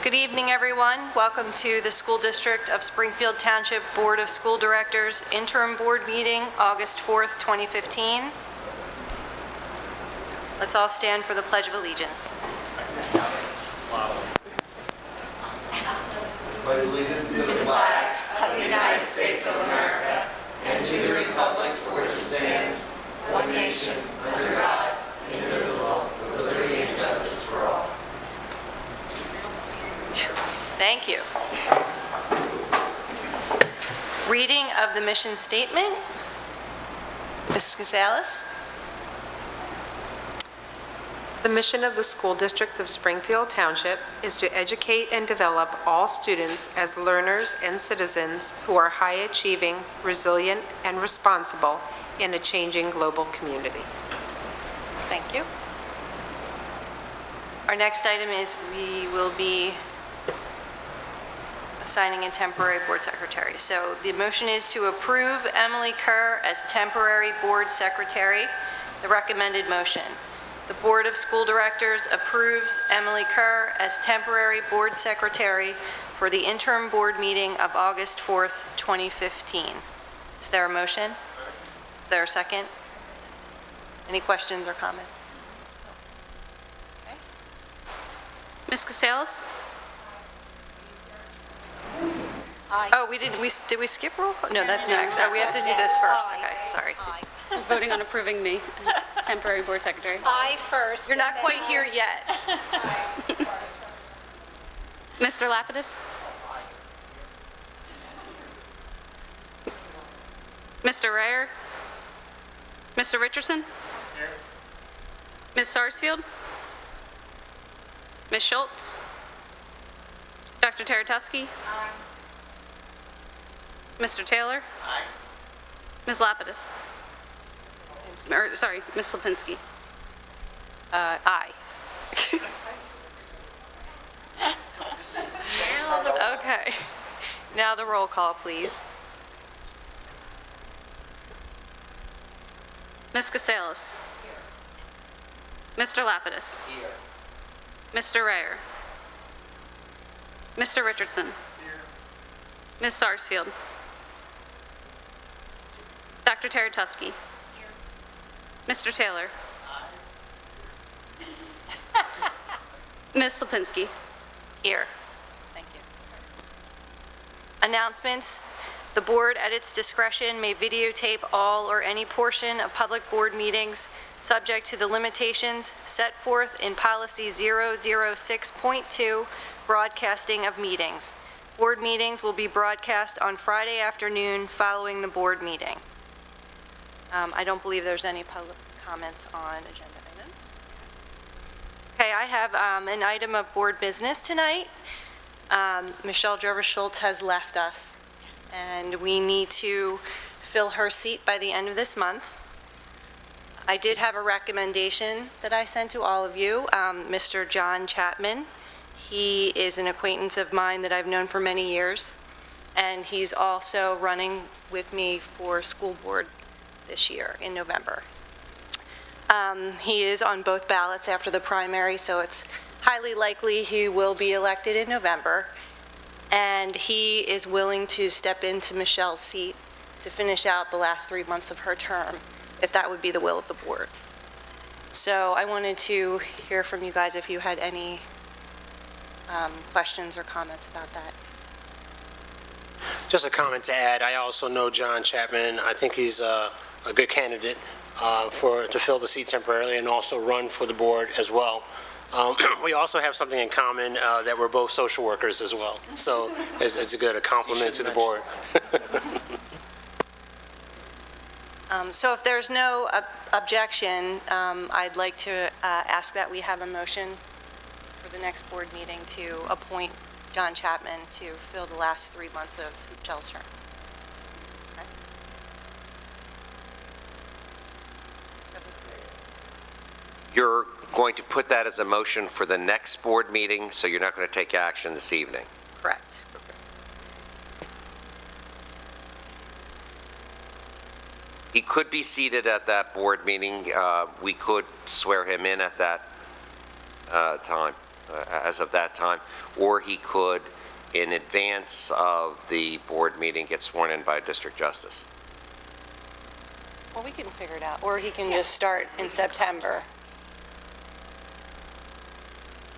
Good evening, everyone. Welcome to the School District of Springfield Township Board of School Directors Interim Board Meeting, August 4th, 2015. Let's all stand for the Pledge of Allegiance. Pledge allegiance to the flag of the United States of America and to the republic for which it stands, one nation, under God, indivisible, with liberty and justice for all. Thank you. Reading of the mission statement. Mrs. Casales. The mission of the School District of Springfield Township is to educate and develop all students as learners and citizens who are high-achieving, resilient, and responsible in a changing global community. Thank you. Our next item is we will be assigning a temporary board secretary. So the motion is to approve Emily Kerr as temporary board secretary, the recommended motion. The Board of School Directors approves Emily Kerr as temporary board secretary for the interim board meeting of August 4th, 2015. Is there a motion? Is there a second? Any questions or comments? Okay. Ms. Casales? Aye. Oh, did we skip roll call? No, that's next. Oh, we have to do this first. Okay, sorry. You're voting on approving me as temporary board secretary. I first. You're not quite here yet. Mr. Lapidus? Mr. Rayer? Mr. Richardson? Here. Ms. Sarsfield? Ms. Schultz? Dr. Taratuski? Aye. Mr. Taylor? Aye. Ms. Lapidus? Sorry, Ms. Lipinski. Aye. Okay. Now the roll call, please. Ms. Casales? Here. Mr. Lapidus? Here. Mr. Rayer? Mr. Richardson? Here. Ms. Sarsfield? Dr. Taratuski? Here. Mr. Taylor? Ms. Lipinski? Here. Thank you. Announcements. The board, at its discretion, may videotape all or any portion of public board meetings subject to the limitations set forth in Policy 006.2, Broadcasting of Meetings. Board meetings will be broadcast on Friday afternoon following the board meeting. I don't believe there's any public comments on agenda items. Okay, I have an item of board business tonight. Michelle Jervis-Schultz has left us, and we need to fill her seat by the end of this month. I did have a recommendation that I sent to all of you, Mr. John Chapman. He is an acquaintance of mine that I've known for many years, and he's also running with me for school board this year in November. He is on both ballots after the primary, so it's highly likely he will be elected in November, and he is willing to step into Michelle's seat to finish out the last 3 months of her term, if that would be the will of the board. So I wanted to hear from you guys if you had any questions or comments about that. Just a comment to add, I also know John Chapman. I think he's a good candidate to fill the seat temporarily and also run for the board as well. We also have something in common, that we're both social workers as well. So it's a compliment to the board. So if there's no objection, I'd like to ask that we have a motion for the next board meeting to appoint John Chapman to fill the last 3 months of Michelle's term. Okay. You're going to put that as a motion for the next board meeting, so you're not going to take action this evening? Correct. He could be seated at that board meeting. We could swear him in at that time. as of that time, or he could, in advance of the board meeting, get sworn in by a district justice. Well, we can figure it out. Or he can just start in September.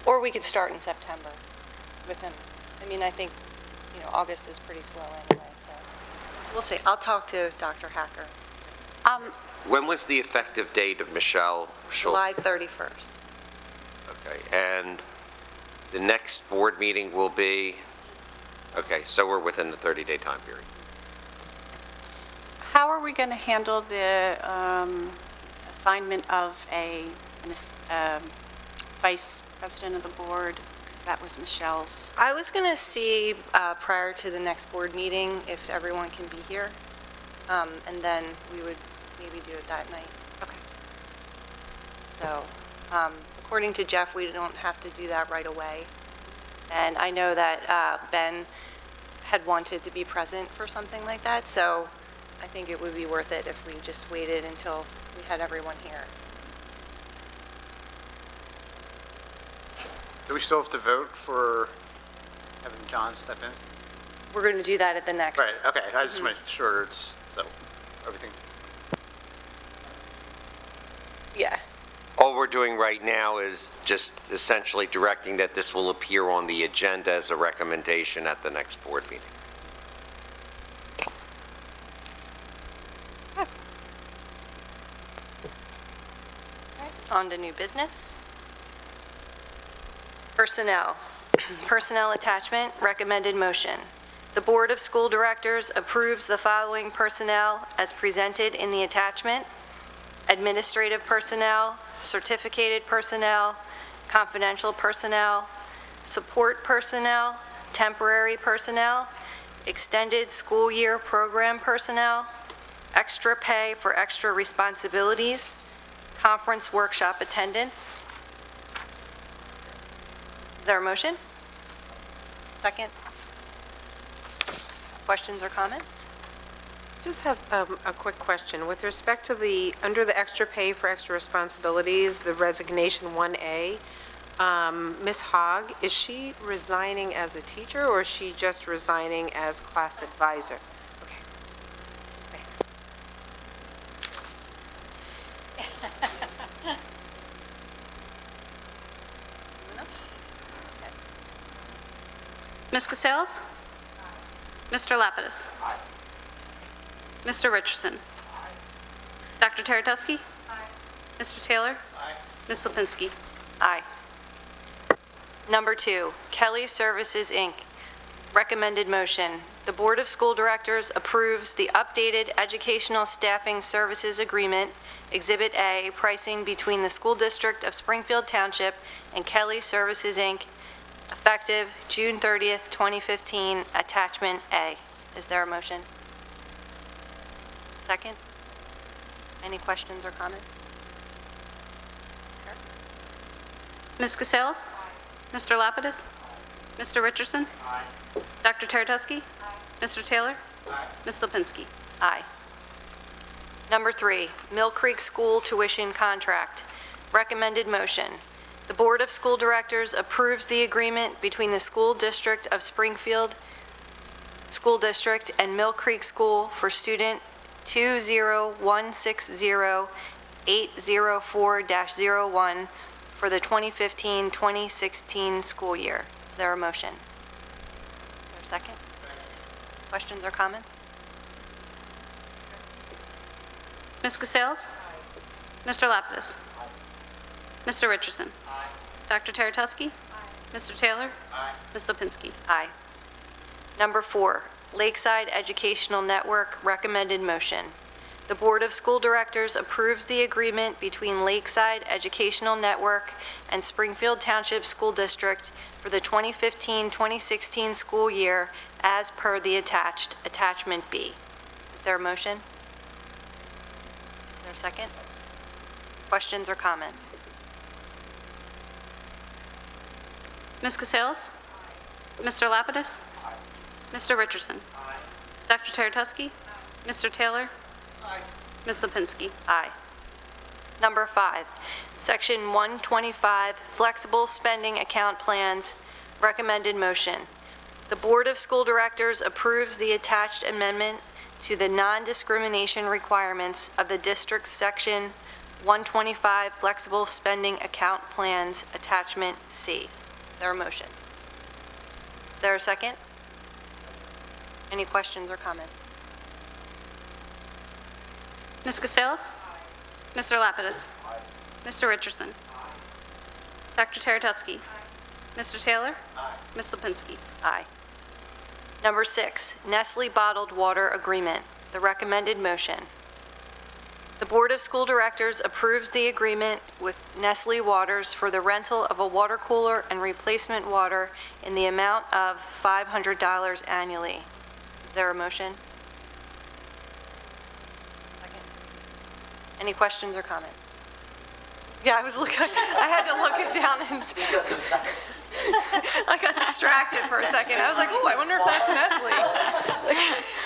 Or we could start in September with him. I mean, I think, August is pretty slow anyway, so we'll see. I'll talk to Dr. Hacker. When was the effective date of Michelle Schultz? July 31st. Okay, and the next board meeting will be, okay, so we're within the 30-day time period. How are we going to handle the assignment of a vice president of the board? Because that was Michelle's. I was going to see prior to the next board meeting if everyone can be here, and then we would maybe do it that night. Okay. So, according to Jeff, we don't have to do that right away. And I know that Ben had wanted to be present for something like that, so I think it would be worth it if we just waited until we had everyone here. Do we still have to vote for having John step in? We're going to do that at the next. Right, okay, I just make sure it's, so, everything. Yeah. All we're doing right now is just essentially directing that this will appear on the agenda as a recommendation at the next board meeting. On to new business. Personnel. Personnel attachment, recommended motion. The Board of School Directors approves the following personnel as presented in the attachment: administrative personnel, certificated personnel, confidential personnel, support personnel, temporary personnel, extended school year program personnel, extra pay for extra responsibilities, conference workshop attendance. Is there a motion? Second? Questions or comments? Just have a quick question. With respect to under the extra pay for extra responsibilities, the resignation 1A, Ms. Hogg, is she resigning as a teacher, or is she just resigning as class advisor? Okay. Thanks. Ms. Cassels? Mr. Lapidus? Mr. Richardson? Dr. Taratuski? Mr. Taylor? Ms. Lipinski? Aye. Number 2, Kelly Services, Inc. Recommended motion. The Board of School Directors approves the updated Educational Staffing Services Agreement, Exhibit A, pricing between the School District of Springfield Township and Kelly Services, Inc., effective June 30th, 2015, Attachment A. Is there a motion? Second? Any questions or comments? Ms. Cassels? Mr. Lapidus? Mr. Richardson? Dr. Taratuski? Mr. Taylor? Ms. Lipinski? Aye. Number 3, Mill Creek School Tuition Contract. Recommended motion. The Board of School Directors approves the agreement between the School District of Springfield School District and Mill Creek School for student 20160-804-01 for the 2015-2016 school year. Is there a motion? Is there a second? Questions or comments? Ms. Cassels? Mr. Lapidus? Mr. Richardson? Dr. Taratuski? Mr. Taylor? Ms. Lipinski? Aye. Number 4, Lakeside Educational Network, recommended motion. The Board of School Directors approves the agreement between Lakeside Educational Network and Springfield Township School District for the 2015-2016 school year as per the Attachment B. Is there a motion? Is there a second? Questions or comments? Ms. Cassels? Mr. Lapidus? Mr. Richardson? Dr. Taratuski? Mr. Taylor? Ms. Lipinski? Aye. Number 5, Section 125, Flexible Spending Account Plans, recommended motion. The Board of School Directors approves the attached amendment to the non-discrimination requirements of the district's Section 125 Flexible Spending Account Plans, Attachment C. Is there a motion? Is there a second? Any questions or comments? Ms. Cassels? Mr. Lapidus? Mr. Richardson? Dr. Teretuski? Mr. Taylor? Ms. Lipinski? Aye. Number 6, Nestle Bottled Water Agreement, the recommended motion. The Board of School Directors approves the agreement with Nestle Waters for the rental of a water cooler and replacement water in the amount of $500 annually. Is there a motion? Second. Any questions or comments? Yeah, I was looking, I had to look it down and I got distracted for a second. I was like, oh, I wonder if that's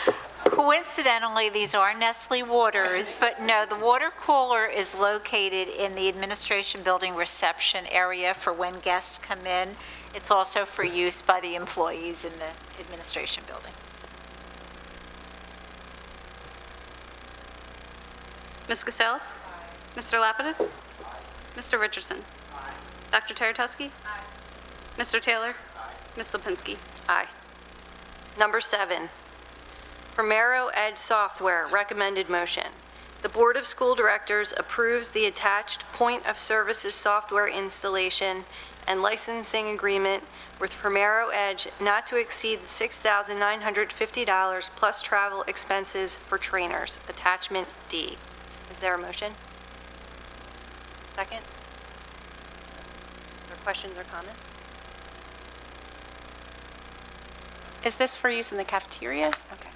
Nestle. Coincidentally, these are Nestle Waters, but no, the water cooler is located in the administration building reception area for when guests come in. It's also for use by the employees in the administration building. Ms. Cassels? Mr. Lapidus? Mr. Richardson? Dr. Teretuski? Mr. Taylor? Ms. Lipinski? Aye. Number 7, Primero Edge Software, recommended motion. The Board of School Directors approves the attached Point of Services software installation and licensing agreement with Primero Edge not to exceed $6,950 plus travel expenses for trainers, Attachment D. Is there a motion? Second? Or questions or comments? Is this for use in the cafeteria? Okay.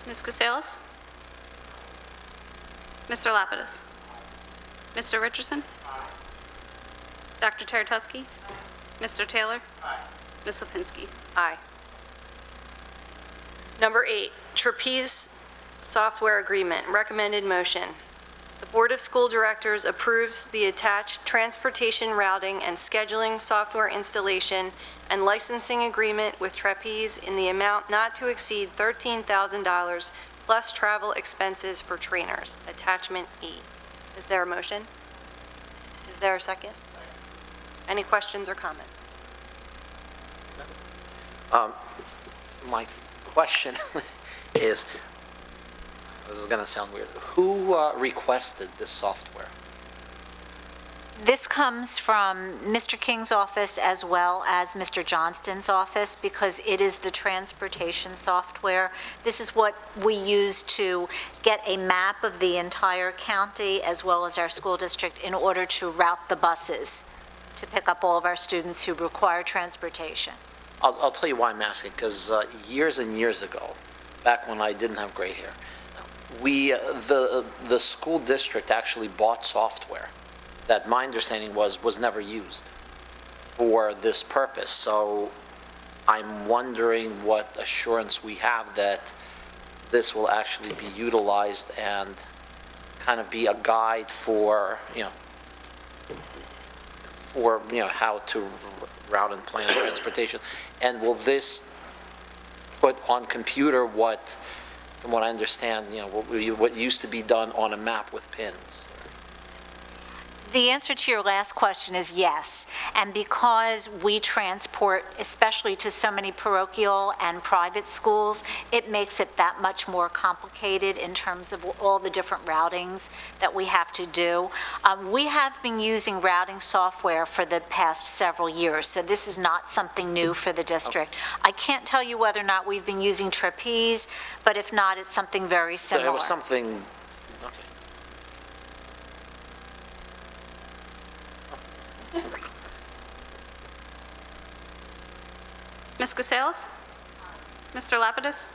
Ms. Cassels? Mr. Lapidus? Mr. Richardson? Dr. Teretuski? Mr. Taylor? Ms. Lipinski? Aye. Number 8, Trapeze Software Agreement, recommended motion. The Board of School Directors approves the attached transportation routing and scheduling software installation and licensing agreement with Trapeze in the amount not to exceed $13,000 plus travel expenses for trainers, Attachment E. Is there a motion? Is there a second? Any questions or comments? My question is, this is going to sound weird, who requested this software? This comes from Mr. King's office as well as Mr. Johnston's office because it is the transportation software. This is what we use to get a map of the entire county as well as our school district in order to route the buses to pick up all of our students who require transportation. I'll tell you why I'm asking, because years and years ago, back when I didn't have gray hair, the school district actually bought software that my understanding was never used for this purpose. So I'm wondering what assurance we have that this will actually be utilized and kind of be a guide for, how to route and plan transportation. And will this put on computer what, from what I understand, what used to be done on a map with pins? The answer to your last question is yes. And because we transport, especially to so many parochial and private schools, it makes it that much more complicated in terms of all the different routings that we have to do. We have been using routing software for the past several years, so this is not something new for the district. I can't tell you whether or not we've been using Trapeze, but if not, it's something very similar. It was something, okay. Ms. Cassels? Mr. Lapidus?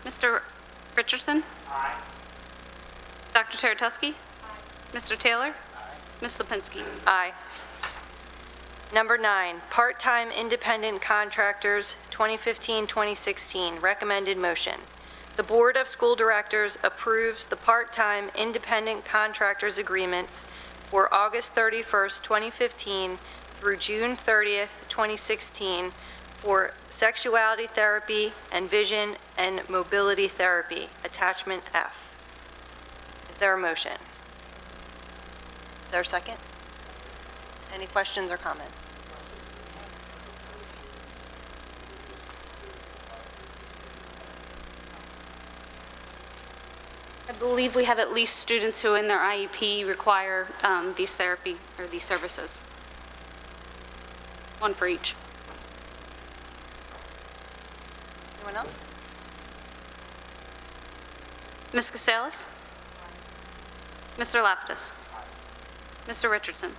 Mr. Richardson? Dr. Teretuski? Mr. Taylor? Ms. Lipinski? Aye. Number 9, Part-Time Independent Contractors, 2015-2016, recommended motion. The Board of School Directors approves the part-time independent contractors agreements for August 31st, 2015 through June 30th, 2016 for sexuality therapy and vision and mobility therapy, attachment F. Is there a motion? Is there a second? Any questions or comments? I believe we have at least students who in their IEP require these therapy or these services. One for each. Anyone else? Ms. Casalis? Mr. Lapidus? Mr. Richardson?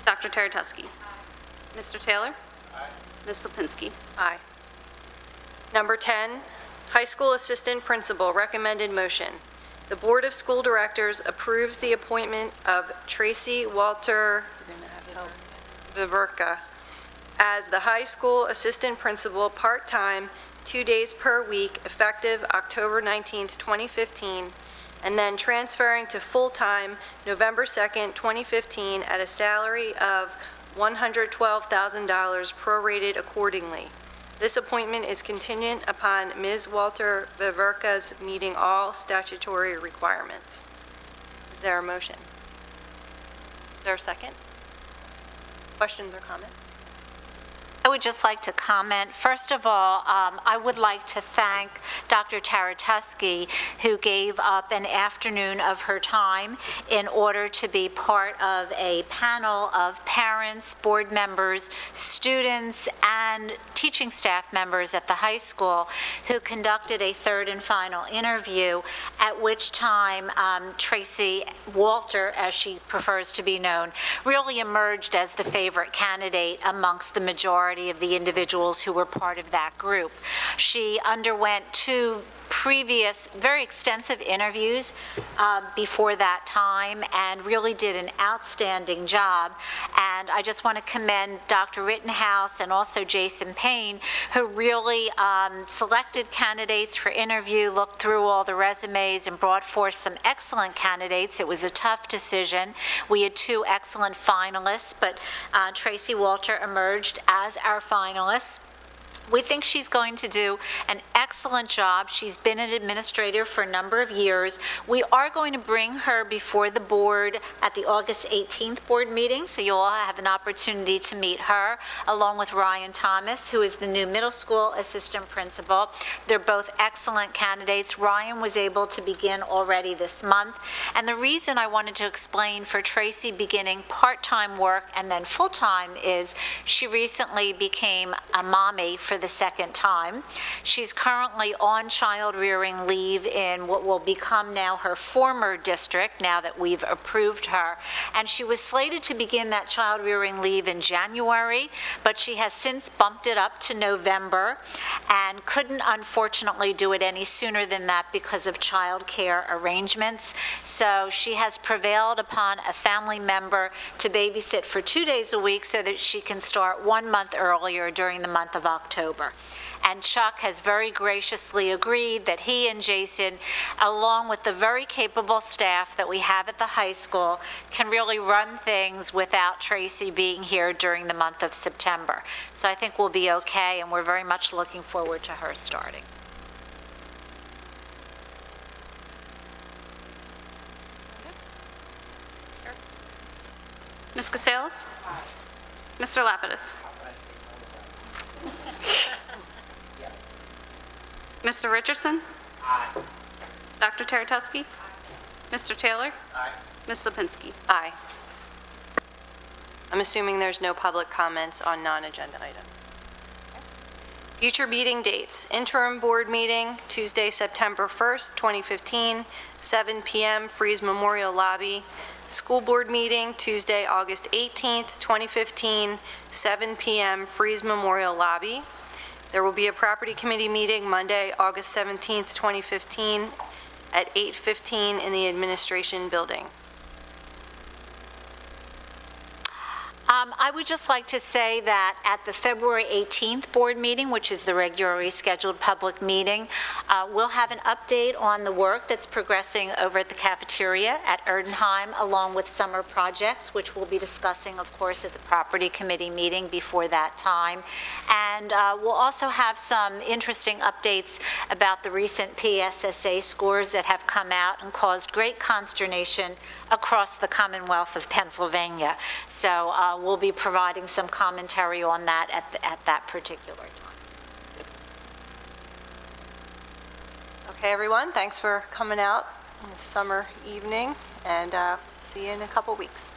Dr. Teretuski? Mr. Taylor? Ms. Lipinski? Aye. Number 10, high school assistant principal, recommended motion. The Board of School Directors approves the appointment of Tracy Walter Viverka as the high school assistant principal, part-time, 2 days per week, effective October 19th, 2015, and then transferring to full-time November 2nd, 2015, at a salary of $112,000 prorated accordingly. This appointment is contingent upon Ms. Walter Viverka's meeting all statutory requirements. Is there a motion? Is there a second? Questions or comments? I would just like to comment. First of all, I would like to thank Dr. Teretuski, who gave up an afternoon of her time in order to be part of a panel of parents, board members, students, and teaching staff members at the high school who conducted a third and final interview, at which time Tracy Walter, as she prefers to be known, really emerged as the favorite candidate amongst the majority of the individuals who were part of that group. She underwent 2 previous very extensive interviews before that time and really did an outstanding job. And I just want to commend Dr. Rittenhouse and also Jason Payne, who really selected candidates for interview, looked through all the resumes, and brought forth some excellent candidates. It was a tough decision. We had 2 excellent finalists, but Tracy Walter emerged as our finalist. We think she's going to do an excellent job. She's been an administrator for a number of years. We are going to bring her before the board at the August 18th board meeting, so you'll all have an opportunity to meet her, along with Ryan Thomas, who is the new middle school assistant principal. They're both excellent candidates. Ryan was able to begin already this month. And the reason I wanted to explain for Tracy beginning part-time work and then full-time is she recently became a mommy for the second time. She's currently on child rearing leave in what will become now her former district, now that we've approved her. And she was slated to begin that child rearing leave in January, but she has since bumped it up to November and couldn't unfortunately do it any sooner than that because of child care arrangements. So she has prevailed upon a family member to babysit for 2 days a week so that she can start 1 month earlier during the month of October. And Chuck has very graciously agreed that he and Jason, along with the very capable staff that we have at the high school, can really run things without Tracy being here during the month of September. So I think we'll be okay, and we're very much looking forward to her starting. Ms. Casalis? Mr. Lapidus? Mr. Richardson? Dr. Teretuski? Mr. Taylor? Ms. Lipinski? Aye. I'm assuming there's no public comments on non-agenda items. Future meeting dates. Interim board meeting, Tuesday, September 1st, 2015, 7 p.m., Freeze Memorial Lobby. School board meeting, Tuesday, August 18th, 2015, 7 p.m., Freeze Memorial Lobby. There will be a property committee meeting Monday, August 17th, 2015, at 8:15 in the administration building. I would just like to say that at the February 18th board meeting, which is the regularly scheduled public meeting, we'll have an update on the work that's progressing over at the cafeteria at Erdenheim, along with summer projects, which we'll be discussing, of course, at the property committee meeting before that time. And we'll also have some interesting updates about the recent PSSA scores that have come out and caused great consternation across the Commonwealth of Pennsylvania. So we'll be providing some commentary on that at that particular time. Okay, everyone, thanks for coming out on this summer evening, and see you in a couple weeks.